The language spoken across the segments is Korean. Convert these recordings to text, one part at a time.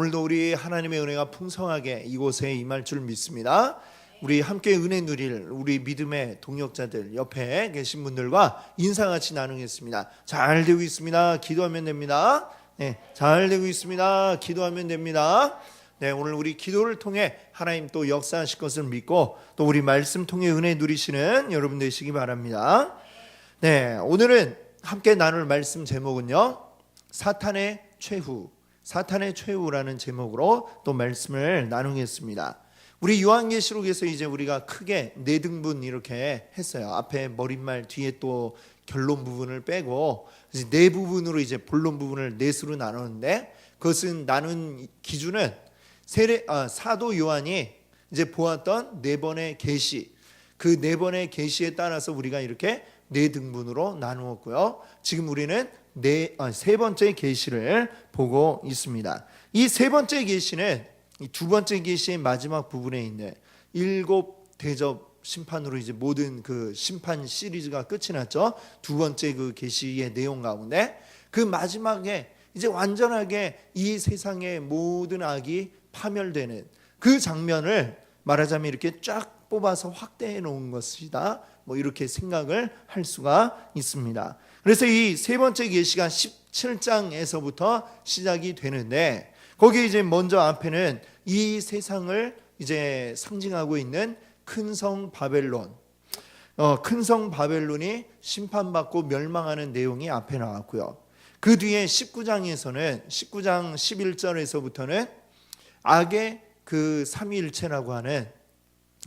오늘도 우리 하나님의 은혜가 풍성하게 이곳에 임할 줄 믿습니다. 우리 함께 은혜 누릴 우리 믿음의 동역자들 옆에 계신 분들과 인사 같이 나누겠습니다. 잘 되고 있습니다. 기도하면 됩니다. 네, 잘 되고 있습니다. 기도하면 됩니다. 네, 오늘 우리 기도를 통해 하나님 또 역사하실 것을 믿고 또 우리 말씀 통해 은혜 누리시는 여러분 되시기 바랍니다. 네, 오늘은 함께 나눌 말씀 제목은요, 사탄의 최후라는 제목으로 또 말씀을 나누겠습니다. 우리 요한계시록에서 이제 우리가 크게 네 등분 이렇게 했어요. 앞에 머릿말, 뒤에 또 결론 부분을 빼고 이제 네 부분으로 이제 본론 부분을 넷으로 나눴는데, 그것은 나눈 기준은 사도 요한이 이제 보았던 네 번의 계시, 그 네 번의 계시에 따라서 우리가 이렇게 네 등분으로 나누었고요. 지금 우리는 세 번째 계시를 보고 있습니다. 이 세 번째 계시는 이 두 번째 계시의 마지막 부분에 있는 일곱 대접 심판으로 이제 모든 그 심판 시리즈가 끝이 났죠. 두 번째 그 계시의 내용 가운데 그 마지막에 이제 완전하게 이 세상의 모든 악이 파멸되는 그 장면을 말하자면 이렇게 쫙 뽑아서 확대해 놓은 것이다, 뭐 이렇게 생각을 할 수가 있습니다. 그래서 이 세 번째 계시가 17장에서부터 시작이 되는데, 거기에 이제 먼저 앞에는 이 세상을 이제 상징하고 있는 큰 성 바벨론, 큰 성 바벨론이 심판받고 멸망하는 내용이 앞에 나왔고요. 그 뒤에 19장 11절에서부터는 악의 그 삼위일체라고 하는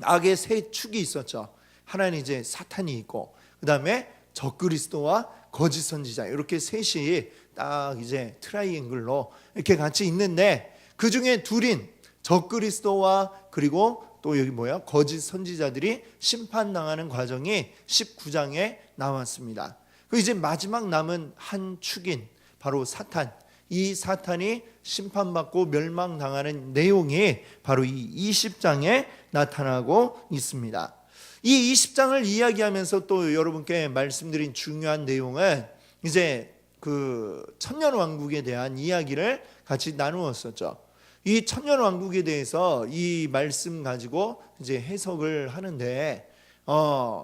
악의 세 축이 있었죠. 하나는 이제 사탄이 있고, 그 다음에 적그리스도와 거짓 선지자, 이렇게 셋이 딱 이제 트라이앵글로 이렇게 같이 있는데, 그 중에 둘인 적그리스도와 그리고 또 여기 거짓 선지자들이 심판당하는 과정이 19장에 나왔습니다. 그 이제 마지막 남은 한 축인 바로 사탄, 이 사탄이 심판받고 멸망당하는 내용이 바로 이 20장에 나타나고 있습니다. 이 20장을 이야기하면서 또 여러분께 말씀드린 중요한 내용은 이제 그 천년왕국에 대한 이야기를 같이 나누었었죠. 이 천년왕국에 대해서 이 말씀 가지고 이제 해석을 하는데,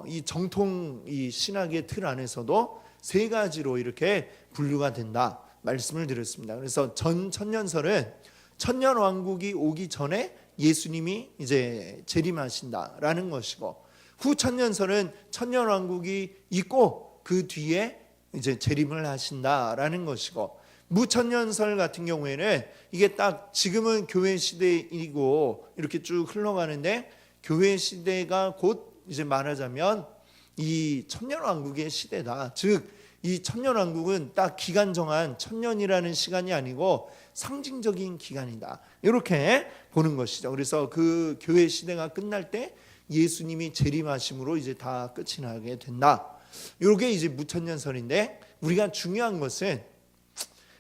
이 정통 이 신학의 틀 안에서도 세 가지로 이렇게 분류가 된다 말씀을 드렸습니다. 그래서 전 천년설은 천년왕국이 오기 전에 예수님이 이제 재림하신다라는 것이고, 후 천년설은 천년왕국이 있고 그 뒤에 이제 재림을 하신다라는 것이고, 무천년설 같은 경우에는 이게 딱 지금은 교회 시대이고 이렇게 쭉 흘러가는데, 교회 시대가 곧 이제 말하자면 이 천년왕국의 시대다. 즉 이 천년왕국은 딱 기간 정한 천년이라는 시간이 아니고 상징적인 기간이다, 이렇게 보는 것이죠. 그래서 그 교회 시대가 끝날 때 예수님이 재림하심으로 이제 다 끝이 나게 된다. 이게 이제 무천년설인데, 우리가 중요한 것은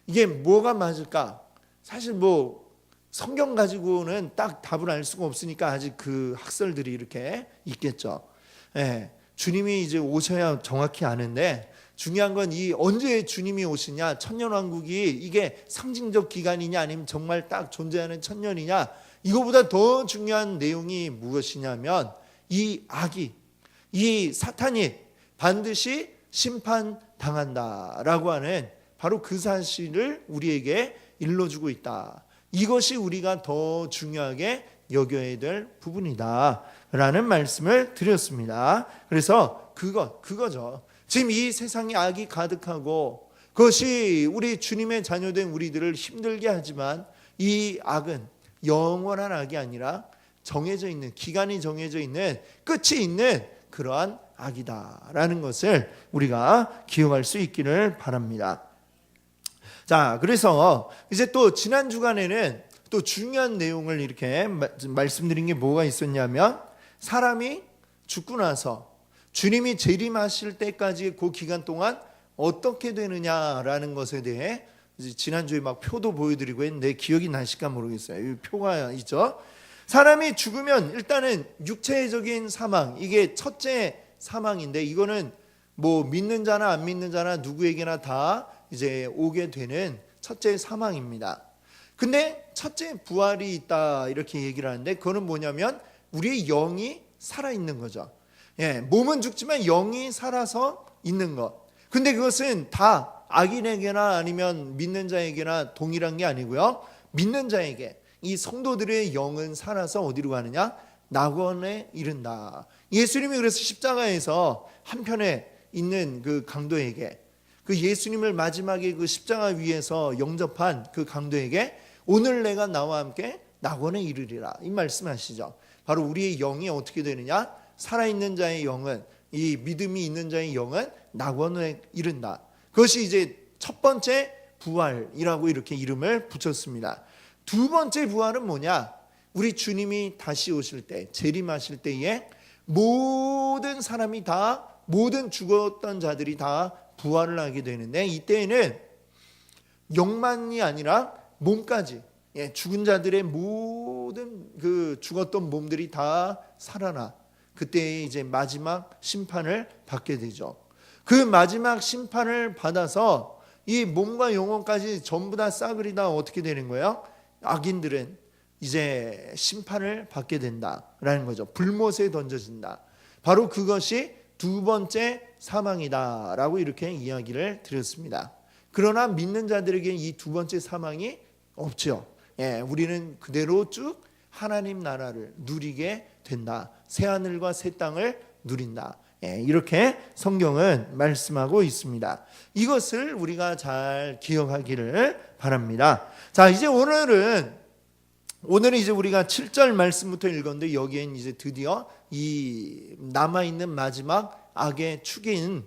이게 뭐가 맞을까? 사실 뭐 성경 가지고는 딱 답을 알 수가 없으니까 아직 그 학설들이 이렇게 있겠죠. 예, 주님이 이제 오셔야 정확히 아는데, 중요한 건 이 언제 주님이 오시냐, 천년왕국이 이게 상징적 기간이냐 아니면 정말 딱 존재하는 천년이냐, 이거보다 더 중요한 내용이 무엇이냐면 이 악이, 이 사탄이 반드시 심판당한다라고 하는 바로 그 사실을 우리에게 일러주고 있다. 이것이 우리가 더 중요하게 여겨야 될 부분이다 라는 말씀을 드렸습니다. 그래서 그거죠. 지금 이 세상에 악이 가득하고 그것이 우리 주님의 자녀된 우리들을 힘들게 하지만, 이 악은 영원한 악이 아니라 정해져 있는, 기간이 정해져 있는, 끝이 있는 그러한 악이다라는 것을 우리가 기억할 수 있기를 바랍니다. 자, 그래서 이제 또 지난 주간에는 또 중요한 내용을 이렇게 말씀드린 게 뭐가 있었냐면, 사람이 죽고 나서 주님이 재림하실 때까지 그 기간 동안 어떻게 되느냐라는 것에 대해 지난주에 막 표도 보여드리고 했는데 기억이 나실까 모르겠어요. 이 표가 있죠. 사람이 죽으면 일단은 육체적인 사망, 이게 첫째 사망인데, 이거는 뭐 믿는 자나 안 믿는 자나 누구에게나 다 이제 오게 되는 첫째 사망입니다. 근데 첫째 부활이 있다 이렇게 얘기를 하는데 그거는 뭐냐면 우리의 영이 살아있는 거죠. 몸은 죽지만 영이 살아서 있는 것. 근데 그것은 다 악인에게나 아니면 믿는 자에게나 동일한 게 아니고요. 믿는 자에게 이 성도들의 영은 살아서 어디로 가느냐? 낙원에 이른다. 예수님이 그래서 십자가에서 한편에 있는 그 강도에게, 그 예수님을 마지막에 그 십자가 위에서 영접한 그 강도에게 오늘 내가 나와 함께 낙원에 이르리라 이 말씀하시죠. 바로 우리의 영이 어떻게 되느냐? 살아있는 자의 영은, 이 믿음이 있는 자의 영은 낙원에 이른다. 그것이 이제 첫 번째 부활이라고 이렇게 이름을 붙였습니다. 두 번째 부활은 뭐냐? 우리 주님이 다시 오실 때, 재림하실 때에 모든 사람이 다, 모든 죽었던 자들이 다 부활을 하게 되는데, 이때에는 영만이 아니라 몸까지, 죽은 자들의 모든 그 죽었던 몸들이 다 살아나 그때 이제 마지막 심판을 받게 되죠. 그 마지막 심판을 받아서 이 몸과 영혼까지 전부 다 싸그리 다 어떻게 되는 거예요? 악인들은 이제 심판을 받게 된다라는 거죠. 불못에 던져진다. 바로 그것이 두 번째 사망이다라고 이렇게 이야기를 드렸습니다. 그러나 믿는 자들에게 이 두 번째 사망이 없죠. 우리는 그대로 쭉 하나님 나라를 누리게 된다. 새 하늘과 새 땅을 누린다. 이렇게 성경은 말씀하고 있습니다. 이것을 우리가 잘 기억하기를 바랍니다. 자, 이제 오늘은 이제 우리가 7절 말씀부터 읽었는데 여기엔 이제 드디어 이 남아있는 마지막 악의 축인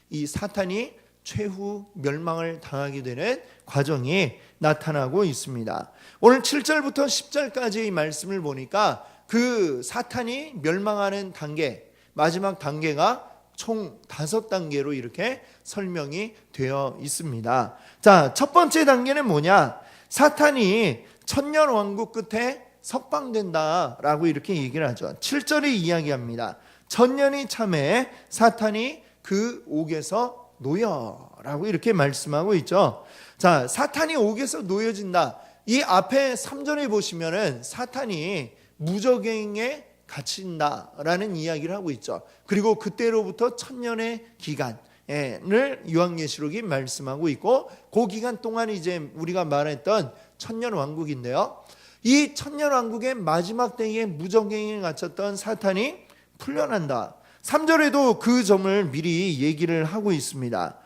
이 사탄이 최후 멸망을 당하게 되는 과정이 나타나고 있습니다. 오늘 7절부터 10절까지의 말씀을 보니까 그 사탄이 멸망하는 단계, 마지막 단계가 총 5단계로 이렇게 설명이 되어 있습니다. 자, 첫 번째 단계는 뭐냐? 사탄이 천년 왕국 끝에 석방된다라고 이렇게 얘기를 하죠. 7절이 이야기합니다. 천년이 참에 사탄이 그 옥에서 놓여라고 이렇게 말씀하고 있죠. 자, 사탄이 옥에서 놓여진다. 이 앞에 3절에 보시면은 사탄이 무저갱에 갇힌다라는 이야기를 하고 있죠. 그리고 그때로부터 천년의 기간을 요한계시록이 말씀하고 있고, 그 기간 동안 이제 우리가 말했던 천년 왕국인데요. 이 천년 왕국의 마지막 때에 무저갱에 갇혔던 사탄이 풀려난다. 3절에도 그 점을 미리 얘기를 하고 있습니다.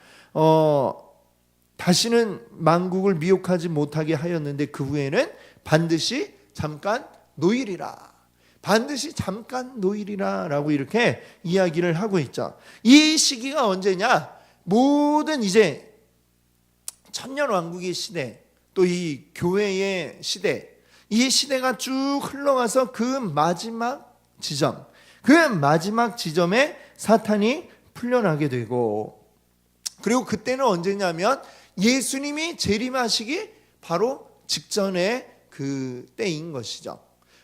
다시는 만국을 미혹하지 못하게 하였는데 그 후에는 반드시 잠깐 노일이라. 반드시 잠깐 노일이라 라고 이렇게 이야기를 하고 있죠. 이 시기가 언제냐? 모든 이제 천년 왕국의 시대, 또 이 교회의 시대, 이 시대가 쭉 흘러가서 그 마지막 지점, 그 마지막 지점에 사탄이 풀려나게 되고, 그리고 그때는 언제냐면 예수님이 재림하시기 바로 직전의 그 때인 것이죠.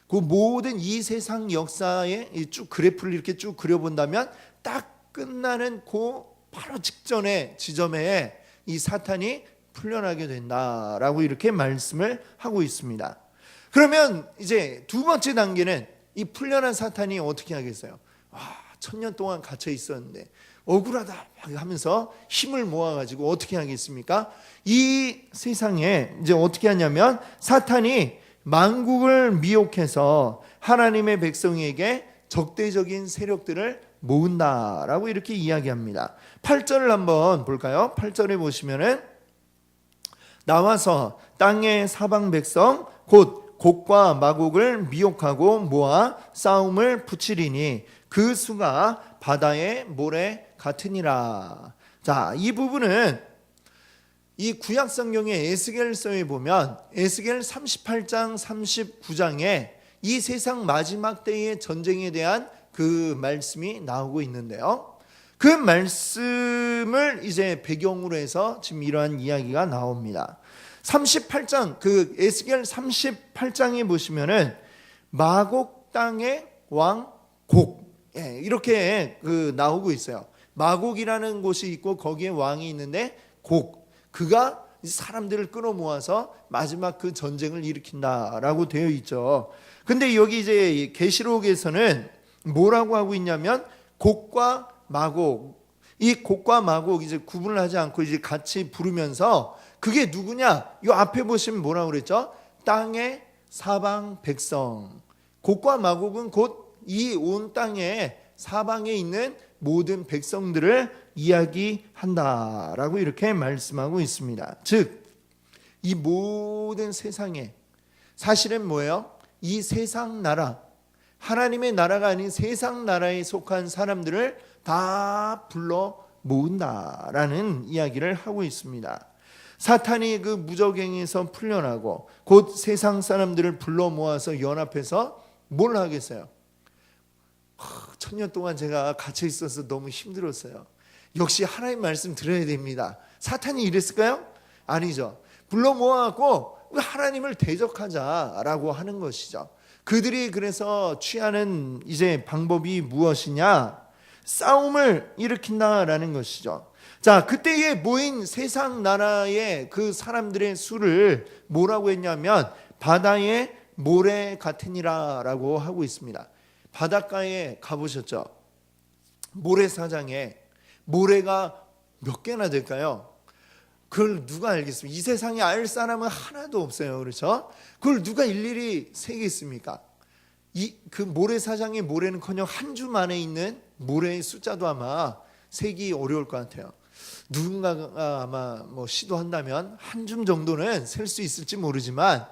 그 모든 이 세상 역사의 쭉 그래프를 이렇게 쭉 그려본다면 딱 끝나는 그 바로 직전의 지점에 이 사탄이 풀려나게 된다라고 이렇게 말씀을 하고 있습니다. 그러면 이제 두 번째 단계는 이 풀려난 사탄이 어떻게 하겠어요? 천년 동안 갇혀 있었는데 억울하다 하면서 힘을 모아가지고 어떻게 하겠습니까? 이 세상에 이제 어떻게 하냐면 사탄이 만국을 미혹해서 하나님의 백성에게 적대적인 세력들을 모은다라고 이렇게 이야기합니다. 8절을 한번 볼까요? 8절에 보시면은 나와서 땅의 사방 백성 곧 곡과 마곡을 미혹하고 모아 싸움을 붙이리니 그 수가 바다의 모래 같으니라. 자, 이 부분은 이 구약 성경의 에스겔서에 보면 에스겔 38장 39장에 이 세상 마지막 때의 전쟁에 대한 그 말씀이 나오고 있는데요. 그 말씀을 이제 배경으로 해서 지금 이러한 이야기가 나옵니다. 38장 그 에스겔 38장에 보시면은 마곡 땅의 왕 곡, 이렇게 그 나오고 있어요. 마곡이라는 곳이 있고 거기에 왕이 있는데 곡, 그가 사람들을 끌어 모아서 마지막 그 전쟁을 일으킨다라고 되어 있죠. 근데 여기 이제 계시록에서는 뭐라고 하고 있냐면 곡과 마곡, 이 곡과 마곡 이제 구분을 하지 않고 이제 같이 부르면서 그게 누구냐? 이 앞에 보시면 뭐라고 그랬죠? 땅의 사방 백성. 곡과 마곡은 곧 이 온 땅에 사방에 있는 모든 백성들을 이야기한다라고 이렇게 말씀하고 있습니다. 즉, 이 모든 세상에 사실은 뭐예요? 이 세상 나라, 하나님의 나라가 아닌 세상 나라에 속한 사람들을 다 불러 모은다라는 이야기를 하고 있습니다. 사탄이 그 무적행에서 풀려나고 곧 세상 사람들을 불러 모아서 연합해서 뭘 하겠어요? 천년 동안 제가 갇혀 있어서 너무 힘들었어요. 역시 하나님 말씀 들어야 됩니다. 사탄이 이랬을까요? 아니죠. 불러 모아갖고 하나님을 대적하자라고 하는 것이죠. 그들이 그래서 취하는 이제 방법이 무엇이냐? 싸움을 일으킨다라는 것이죠. 자, 그때에 모인 세상 나라의 그 사람들의 수를 뭐라고 했냐면 바다의 모래 같으니라라고 하고 있습니다. 바닷가에 가보셨죠? 모래사장에 모래가 몇 개나 될까요? 그걸 누가 알겠습니까? 이 세상에 알 사람은 하나도 없어요. 그렇죠? 그걸 누가 일일이 세겠습니까? 그 모래사장의 모래는커녕 한 줌 안에 있는 모래의 숫자도 아마 세기 어려울 것 같아요. 누군가가 아마 뭐 시도한다면 한 줌 정도는 셀 수 있을지 모르지만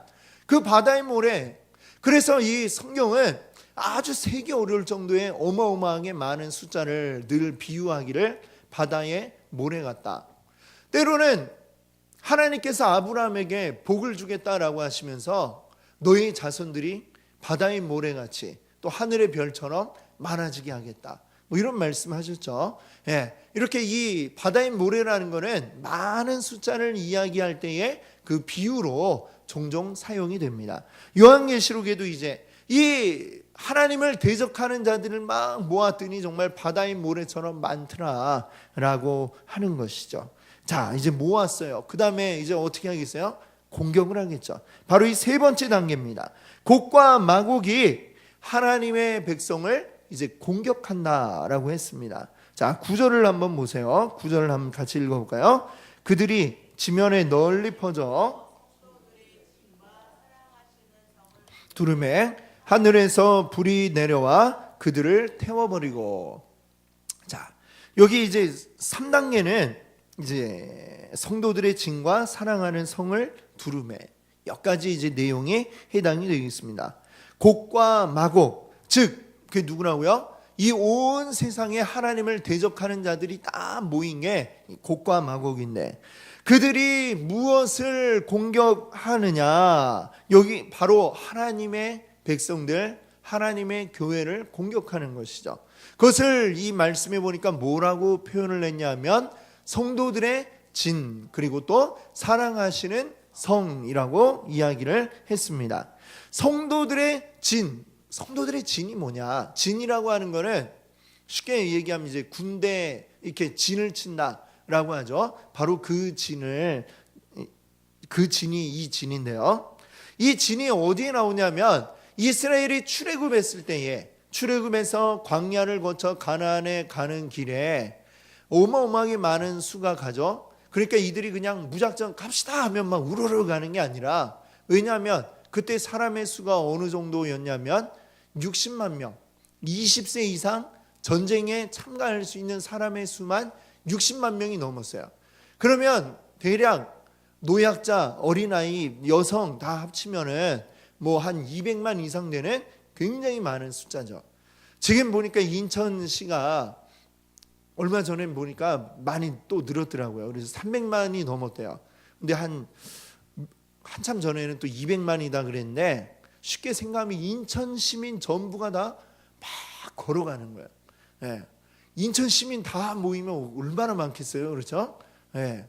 그 바다의 모래, 그래서 이 성경은 아주 세기 어려울 정도의 어마어마하게 많은 숫자를 늘 비유하기를 바다의 모래 같다. 때로는 하나님께서 아브라함에게 복을 주겠다라고 하시면서 너의 자손들이 바다의 모래같이 또 하늘의 별처럼 많아지게 하겠다, 뭐 이런 말씀하셨죠. 예, 이렇게 이 바다의 모래라는 것은 많은 숫자를 이야기할 때에 그 비유로 종종 사용이 됩니다. 요한계시록에도 이제 이 하나님을 대적하는 자들을 막 모았더니 정말 바다의 모래처럼 많더라라고 하는 것이죠. 자, 이제 모았어요. 그 다음에 이제 어떻게 하겠어요? 공격을 하겠죠. 바로 이 세 번째 단계입니다. 곡과 마곡이 하나님의 백성을 이제 공격한다라고 했습니다. 자, 9절을 한번 보세요. 9절을 한번 같이 읽어볼까요? 그들이 지면에 널리 퍼져 두루매 하늘에서 불이 내려와 그들을 태워버리고. 자, 여기 이제 3단계는 이제 성도들의 진과 사랑하는 성을 두루매, 몇 가지 이제 내용이 해당이 되겠습니다. 곡과 마곡, 즉 그게 누구라고요? 이 온 세상에 하나님을 대적하는 자들이 다 모인 게 곡과 마곡인데, 그들이 무엇을 공격하느냐? 여기 바로 하나님의 백성들, 하나님의 교회를 공격하는 것이죠. 그것을 이 말씀에 보니까 뭐라고 표현을 했냐면 성도들의 진, 그리고 또 사랑하시는 성이라고 이야기를 했습니다. 성도들의 진, 성도들의 진이 뭐냐? 진이라고 하는 거는 쉽게 얘기하면 이제 군대 이렇게 진을 친다라고 하죠. 바로 그 진이 이 진인데요. 이 진이 어디에 나오냐면 이스라엘이 출애굽했을 때에, 출애굽해서 광야를 거쳐 가나안에 가는 길에 어마어마하게 많은 수가 가죠. 그러니까 이들이 그냥 무작정 갑시다 하면 막 우르르 가는 게 아니라, 왜냐하면 그때 사람의 수가 어느 정도였냐면 60만 명, 20세 이상 전쟁에 참가할 수 있는 사람의 수만 60만 명이 넘었어요. 그러면 대략 노약자, 어린아이, 여성 다 합치면은 뭐 한 200만 이상 되는 굉장히 많은 숫자죠. 지금 보니까 인천시가 얼마 전에 보니까 많이 또 늘었더라고요. 그래서 300만이 넘었대요. 근데 한참 전에는 또 200만이다 그랬는데, 쉽게 생각하면 인천 시민 전부가 다 막 걸어가는 거예요. 예. 인천 시민 다 모이면 얼마나 많겠어요, 그렇죠? 예.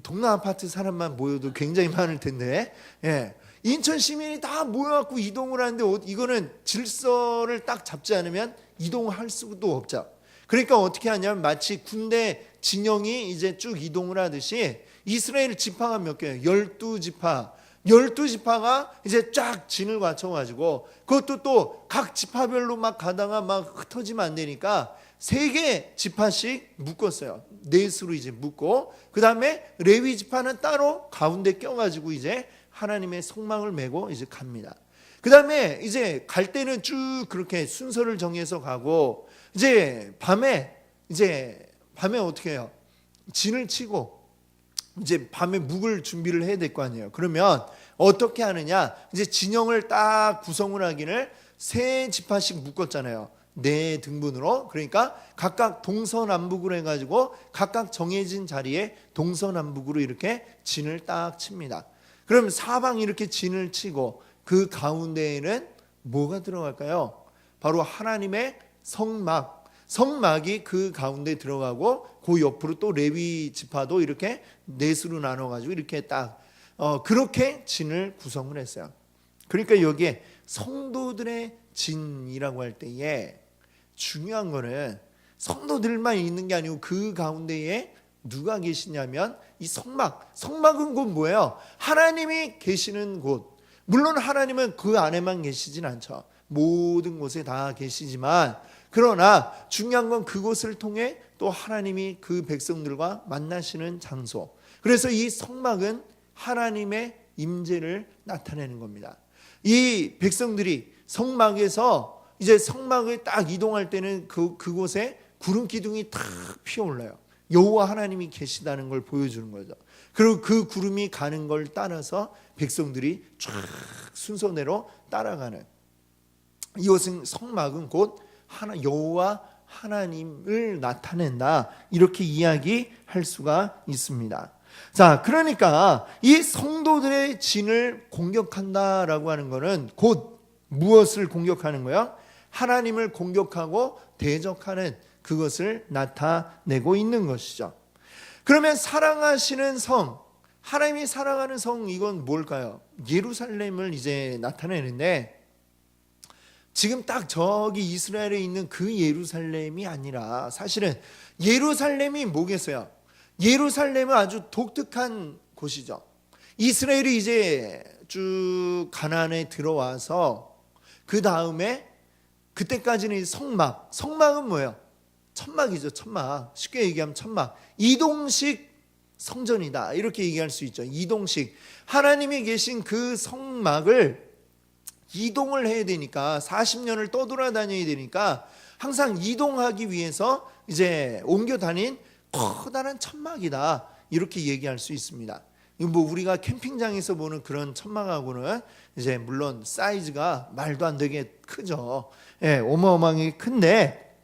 동네 아파트 사람만 모여도 굉장히 많을 텐데, 예. 인천 시민이 다 모여갖고 이동을 하는데 이거는 질서를 딱 잡지 않으면 이동할 수도 없죠. 그러니까 어떻게 하냐면 마치 군대 진영이 이제 쭉 이동을 하듯이 이스라엘 지파가 몇 개예요? 12지파. 12지파가 이제 쫙 진을 갖춰가지고 그것도 또 각 지파별로 막 가다가 막 흩어지면 안 되니까 3개 지파씩 묶었어요. 넷으로 이제 묶고, 그 다음에 레위 지파는 따로 가운데 껴가지고 이제 하나님의 성막을 메고 이제 갑니다. 그 다음에 이제 갈 때는 쭉 그렇게 순서를 정해서 가고, 이제 밤에 어떻게 해요? 진을 치고 이제 밤에 묵을 준비를 해야 될 거 아니에요. 그러면 어떻게 하느냐? 이제 진영을 딱 구성을 하기를 3지파씩 묶었잖아요. 4등분으로. 그러니까 각각 동서남북으로 해가지고 각각 정해진 자리에 동서남북으로 이렇게 진을 딱 칩니다. 그럼 사방 이렇게 진을 치고 그 가운데에는 뭐가 들어갈까요? 바로 하나님의 성막. 성막이 그 가운데 들어가고 그 옆으로 또 레위 지파도 이렇게 넷으로 나눠가지고 이렇게 딱 그렇게 진을 구성을 했어요. 그러니까 여기에 성도들의 진이라고 할 때에 중요한 거는 성도들만 있는 게 아니고 그 가운데에 누가 계시냐면 이 성막. 성막은 곧 뭐예요? 하나님이 계시는 곳. 물론 하나님은 그 안에만 계시진 않죠. 모든 곳에 다 계시지만, 그러나 중요한 건 그곳을 통해 또 하나님이 그 백성들과 만나시는 장소. 그래서 이 성막은 하나님의 임재를 나타내는 겁니다. 이 백성들이 성막에서 이제 성막을 딱 이동할 때는 그곳에 구름 기둥이 탁 피어올라요. 여호와 하나님이 계시다는 걸 보여주는 거죠. 그리고 그 구름이 가는 걸 따라서 백성들이 쫙 순서대로 따라가는, 이것은 성막은 곧 여호와 하나님을 나타낸다, 이렇게 이야기할 수가 있습니다. 자, 그러니까 이 성도들의 진을 공격한다라고 하는 것은 곧 무엇을 공격하는 거예요? 하나님을 공격하고 대적하는 그것을 나타내고 있는 것이죠. 그러면 사랑하시는 성, 하나님이 사랑하는 성, 이건 뭘까요? 예루살렘을 이제 나타내는데, 지금 딱 저기 이스라엘에 있는 그 예루살렘이 아니라 사실은 예루살렘이 뭐겠어요? 예루살렘은 아주 독특한 곳이죠. 이스라엘이 이제 쭉 가나안에 들어와서 그 다음에 그때까지는 성막, 성막은 뭐예요? 천막이죠. 천막. 쉽게 얘기하면 천막. 이동식 성전이다, 이렇게 얘기할 수 있죠. 이동식. 하나님이 계신 그 성막을 이동을 해야 되니까, 40년을 떠돌아다녀야 되니까 항상 이동하기 위해서 이제 옮겨 다닌 커다란 천막이다, 이렇게 얘기할 수 있습니다. 뭐 우리가 캠핑장에서 보는 그런 천막하고는 이제 물론 사이즈가 말도 안 되게 크죠. 예, 어마어마하게 큰데,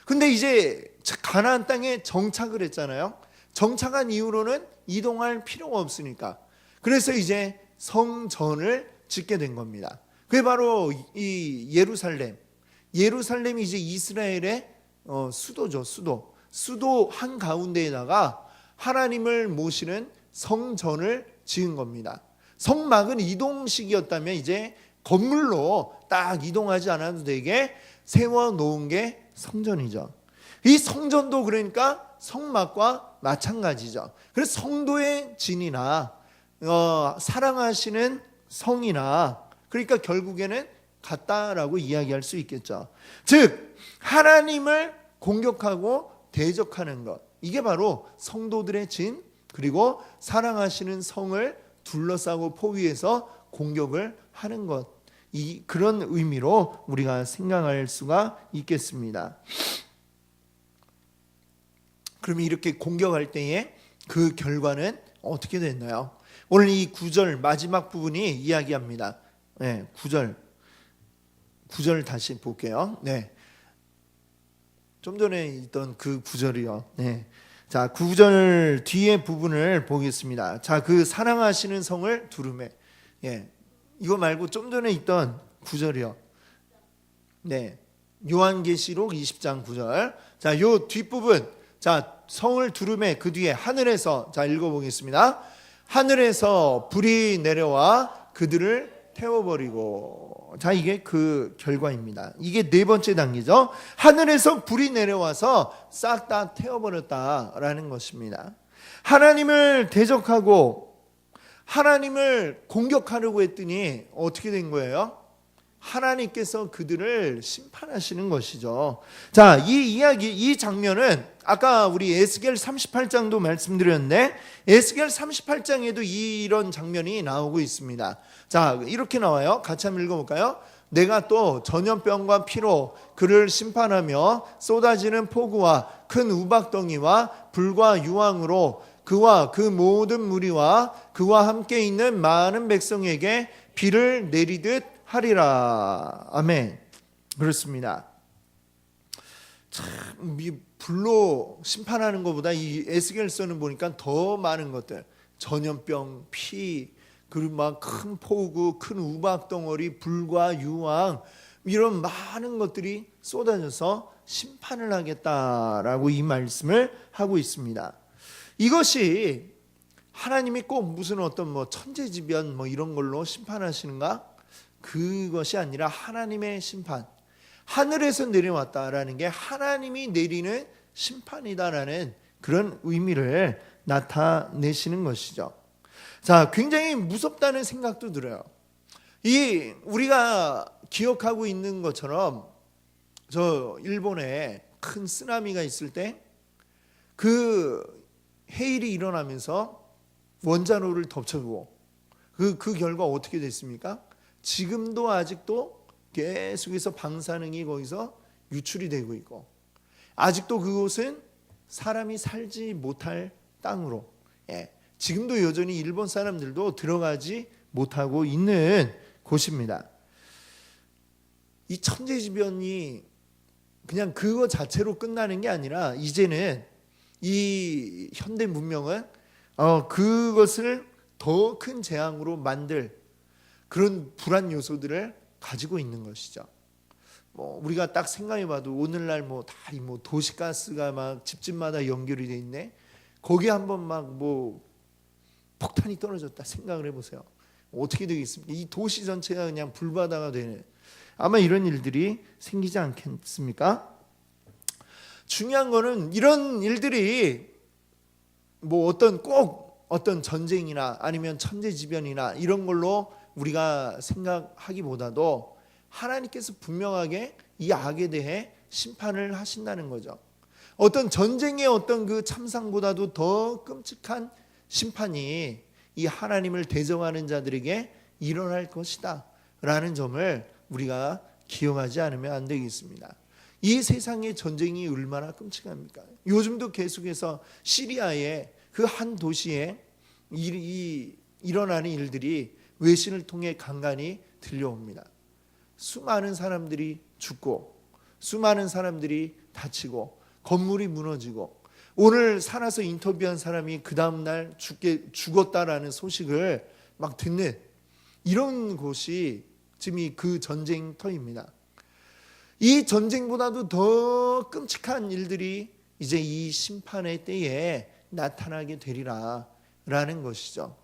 근데 이제 가나안 땅에 정착을 했잖아요. 정착한 이후로는 이동할 필요가 없으니까, 그래서 이제 성전을 짓게 된 겁니다. 그게 바로 이 예루살렘이 이제 이스라엘의 수도죠. 수도 한 가운데에다가 하나님을 모시는 성전을 지은 겁니다. 성막은 이동식이었다면 이제 건물로 딱 이동하지 않아도 되게 세워놓은 게 성전이죠. 이 성전도 그러니까 성막과 마찬가지죠. 그래서 성도의 진이나 사랑하시는 성이나, 그러니까 결국에는 같다라고 이야기할 수 있겠죠. 즉 하나님을 공격하고 대적하는 것, 이게 바로 성도들의 진, 그리고 사랑하시는 성을 둘러싸고 포위해서 공격을 하는 것, 그런 의미로 우리가 생각할 수가 있겠습니다. 그러면 이렇게 공격할 때에 그 결과는 어떻게 됐나요? 오늘 이 9절 마지막 부분이 이야기합니다. 네, 9절 다시 볼게요. 네, 좀 전에 있던 그 9절이요. 네. 자, 9절 뒤에 부분을 보겠습니다. 자, 그 사랑하시는 성을 두루매. 예, 이거 말고 좀 전에 있던 9절이요. 네, 요한계시록 20장 9절. 자, 요 뒷부분. 자, 성을 두루매 그 뒤에 하늘에서, 자, 읽어보겠습니다. 하늘에서 불이 내려와 그들을 태워버리고. 자, 이게 그 결과입니다. 이게 네 번째 단계죠. 하늘에서 불이 내려와서 싹 다 태워버렸다라는 것입니다. 하나님을 대적하고 하나님을 공격하려고 했더니 어떻게 된 거예요? 하나님께서 그들을 심판하시는 것이죠. 자, 이 이야기, 이 장면은 아까 우리 에스겔 38장도 말씀드렸는데 에스겔 38장에도 이런 장면이 나오고 있습니다. 자, 이렇게 나와요. 같이 한번 읽어볼까요? 내가 또 전염병과 피로 그를 심판하며 쏟아지는 폭우와 큰 우박덩이와 불과 유황으로 그와 그 모든 무리와 그와 함께 있는 많은 백성에게 비를 내리듯 하리라. 아멘. 그렇습니다. 참 불로 심판하는 것보다 이 에스겔서는 보니까 더 많은 것들, 전염병, 피, 그리고 막 큰 폭우, 큰 우박 덩어리, 불과 유황, 이런 많은 것들이 쏟아져서 심판을 하겠다라고 이 말씀을 하고 있습니다. 이것이 하나님이 꼭 무슨 어떤 천재지변 이런 걸로 심판하시는가? 그것이 아니라 하나님의 심판, 하늘에서 내려왔다라는 게 하나님이 내리는 심판이다라는 그런 의미를 나타내시는 것이죠. 자, 굉장히 무섭다는 생각도 들어요. 이 우리가 기억하고 있는 것처럼 저 일본에 큰 쓰나미가 있을 때 그 해일이 일어나면서 원자로를 덮쳐주고 그 결과 어떻게 됐습니까? 지금도 아직도 계속해서 방사능이 거기서 유출이 되고 있고 아직도 그곳은 사람이 살지 못할 땅으로 지금도 여전히 일본 사람들도 들어가지 못하고 있는 곳입니다. 이 천재지변이 그냥 그거 자체로 끝나는 게 아니라 이제는 이 현대 문명은 그것을 더 큰 재앙으로 만들 그런 불안 요소들을 가지고 있는 것이죠. 우리가 딱 생각해봐도 오늘날 다 도시가스가 막 집집마다 연결이 돼 있네. 거기에 한번 막 폭탄이 떨어졌다 생각을 해보세요. 어떻게 되겠습니까? 이 도시 전체가 그냥 불바다가 되는 아마 이런 일들이 생기지 않겠습니까? 중요한 거는 이런 일들이 어떤 전쟁이나 아니면 천재지변이나 이런 걸로 우리가 생각하기보다도 하나님께서 분명하게 이 악에 대해 심판을 하신다는 거죠. 어떤 전쟁의 어떤 그 참상보다도 더 끔찍한 심판이 이 하나님을 대적하는 자들에게 일어날 것이다 라는 점을 우리가 기억하지 않으면 안 되겠습니다. 이 세상의 전쟁이 얼마나 끔찍합니까? 요즘도 계속해서 시리아의 그 한 도시에 일어나는 일들이 외신을 통해 간간히 들려옵니다. 수많은 사람들이 죽고 수많은 사람들이 다치고 건물이 무너지고 오늘 살아서 인터뷰한 사람이 그 다음날 죽었다라는 소식을 막 듣는 이런 곳이 지금 그 전쟁터입니다. 이 전쟁보다도 더 끔찍한 일들이 이제 이 심판의 때에 나타나게 되리라 라는 것이죠.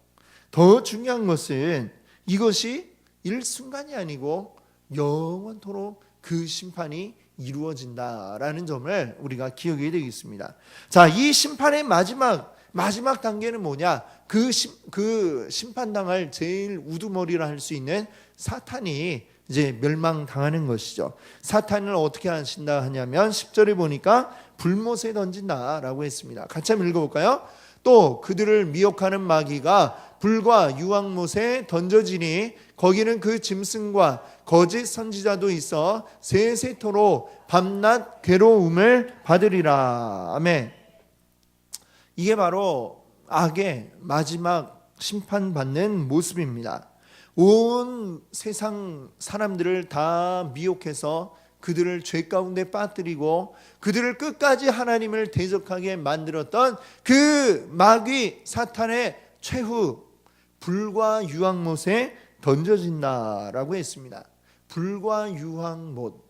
더 중요한 것은 이것이 일순간이 아니고 영원토록 그 심판이 이루어진다라는 점을 우리가 기억해야 되겠습니다. 자, 이 심판의 마지막 단계는 뭐냐? 그 심판당할 제일 우두머리라 할 수 있는 사탄이 이제 멸망당하는 것이죠. 사탄을 어떻게 하신다 하냐면 10절에 보니까 불못에 던진다라고 했습니다. 같이 한번 읽어볼까요? 또 그들을 미혹하는 마귀가 불과 유황못에 던져지니 거기는 그 짐승과 거짓 선지자도 있어 세세토록 밤낮 괴로움을 받으리라. 아멘. 이게 바로 악의 마지막 심판받는 모습입니다. 온 세상 사람들을 다 미혹해서 그들을 죄 가운데 빠뜨리고 그들을 끝까지 하나님을 대적하게 만들었던 그 마귀 사탄의 최후 불과 유황못에 던져진다라고 했습니다. 불과 유황못.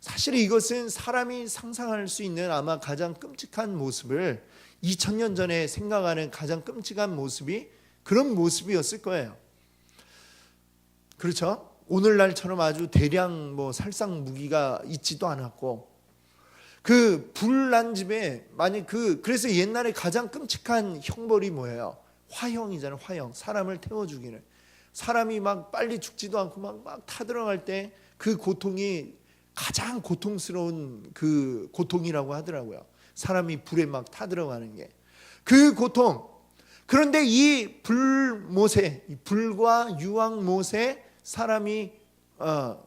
사실 이것은 사람이 상상할 수 있는 아마 가장 끔찍한 모습을 2000년 전에 생각하는 가장 끔찍한 모습이 그런 모습이었을 거예요. 그렇죠? 오늘날처럼 아주 대량 살상 무기가 있지도 않았고 그 불난 집에 만약 그래서 옛날에 가장 끔찍한 형벌이 뭐예요? 화형이잖아요. 화형. 사람을 태워 죽이는. 사람이 막 빨리 죽지도 않고 막 타들어갈 때 그 고통이 가장 고통스러운 그 고통이라고 하더라고요. 사람이 불에 막 타들어가는 게. 그 고통. 그런데 이 불못에, 이 불과 유황못에 사람이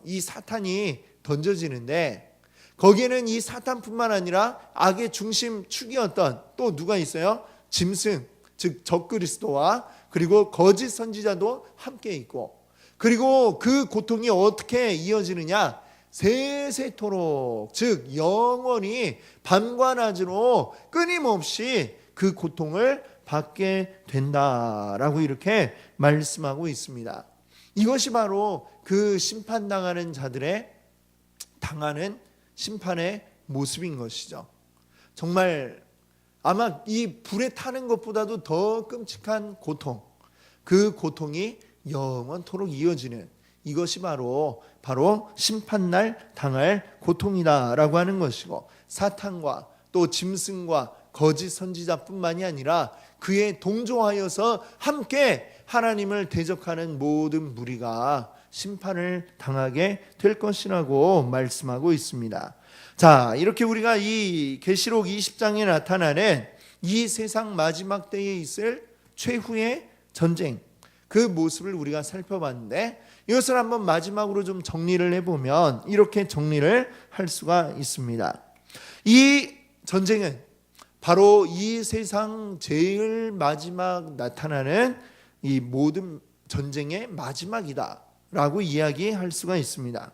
이 사탄이 던져지는데 거기에는 이 사탄뿐만 아니라 악의 중심 축이었던 또 누가 있어요? 짐승, 즉 적그리스도와 그리고 거짓 선지자도 함께 있고, 그리고 그 고통이 어떻게 이어지느냐? 세세토록, 즉 영원히 밤과 낮으로 끊임없이 그 고통을 받게 된다라고 이렇게 말씀하고 있습니다. 이것이 바로 그 심판당하는 자들의 당하는 심판의 모습인 것이죠. 정말 아마 이 불에 타는 것보다도 더 끔찍한 고통, 그 고통이 영원토록 이어지는 이것이 바로 심판날 당할 고통이다라고 하는 것이고, 사탄과 또 짐승과 거짓 선지자뿐만이 아니라 그에 동조하여서 함께 하나님을 대적하는 모든 무리가 심판을 당하게 될 것이라고 말씀하고 있습니다. 자, 이렇게 우리가 이 계시록 20장에 나타나는 이 세상 마지막 때에 있을 최후의 전쟁, 그 모습을 우리가 살펴봤는데, 이것을 한번 마지막으로 좀 정리를 해보면 이렇게 정리를 할 수가 있습니다. 이 전쟁은 바로 이 세상 제일 마지막 나타나는 이 모든 전쟁의 마지막이다 라고 이야기할 수가 있습니다.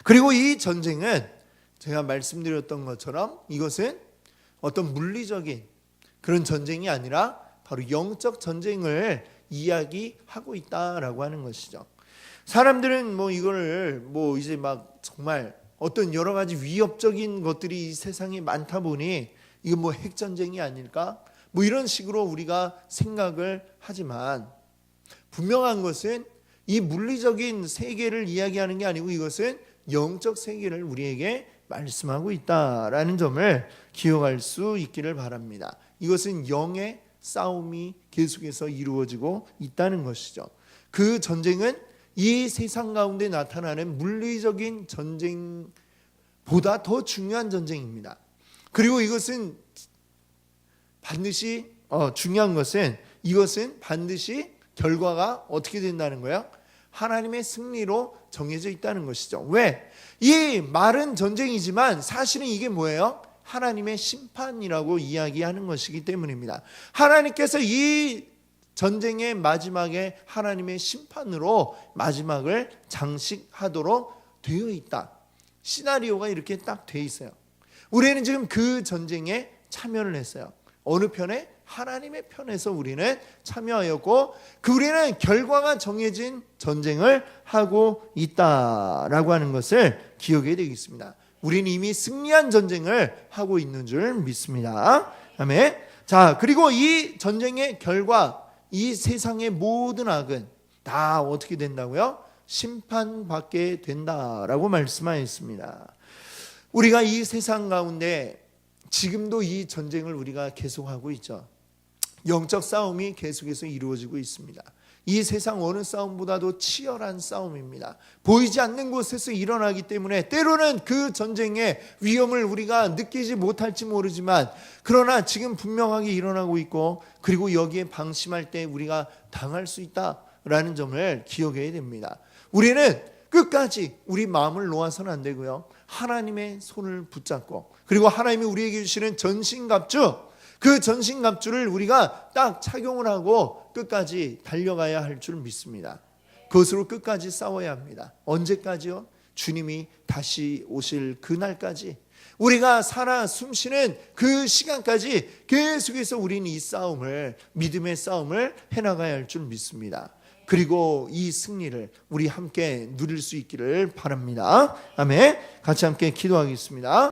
그리고 이 전쟁은 제가 말씀드렸던 것처럼 이것은 어떤 물리적인 그런 전쟁이 아니라 바로 영적 전쟁을 이야기하고 있다라고 하는 것이죠. 사람들은 이거를 이제 막 정말 어떤 여러 가지 위협적인 것들이 이 세상에 많다 보니 이거 핵전쟁이 아닐까? 이런 식으로 우리가 생각을 하지만, 분명한 것은 이 물리적인 세계를 이야기하는 게 아니고 이것은 영적 세계를 우리에게 말씀하고 있다라는 점을 기억할 수 있기를 바랍니다. 이것은 영의 싸움이 계속해서 이루어지고 있다는 것이죠. 그 전쟁은 이 세상 가운데 나타나는 물리적인 전쟁보다 더 중요한 전쟁입니다. 그리고 이것은 반드시 중요한 것은 이것은 반드시 결과가 어떻게 된다는 거예요? 하나님의 승리로 정해져 있다는 것이죠. 왜? 이 말은 전쟁이지만 사실은 이게 뭐예요? 하나님의 심판이라고 이야기하는 것이기 때문입니다. 하나님께서 이 전쟁의 마지막에 하나님의 심판으로 마지막을 장식하도록 되어 있다. 시나리오가 이렇게 딱 되어 있어요. 우리는 지금 그 전쟁에 참여를 했어요. 어느 편에? 하나님의 편에서 우리는 참여하였고, 우리는 결과가 정해진 전쟁을 하고 있다라고 하는 것을 기억해야 되겠습니다. 우리는 이미 승리한 전쟁을 하고 있는 줄 믿습니다. 아멘. 자, 그리고 이 전쟁의 결과, 이 세상의 모든 악은 다 어떻게 된다고요? 심판받게 된다라고 말씀하였습니다. 우리가 이 세상 가운데 지금도 이 전쟁을 우리가 계속하고 있죠. 영적 싸움이 계속해서 이루어지고 있습니다. 이 세상 어느 싸움보다도 치열한 싸움입니다. 보이지 않는 곳에서 일어나기 때문에 때로는 그 전쟁의 위험을 우리가 느끼지 못할지 모르지만, 그러나 지금 분명하게 일어나고 있고, 그리고 여기에 방심할 때 우리가 당할 수 있다라는 점을 기억해야 됩니다. 우리는 끝까지 우리 마음을 놓아서는 안 되고요, 하나님의 손을 붙잡고, 그리고 하나님이 우리에게 주시는 전신갑주, 그 전신갑주를 우리가 딱 착용을 하고 끝까지 달려가야 할 줄 믿습니다. 그것으로 끝까지 싸워야 합니다. 언제까지요? 주님이 다시 오실 그날까지, 우리가 살아 숨쉬는 그 시간까지 계속해서 우리는 이 싸움을, 믿음의 싸움을 해나가야 할 줄 믿습니다. 그리고 이 승리를 우리 함께 누릴 수 있기를 바랍니다. 아멘. 같이 함께 기도하겠습니다.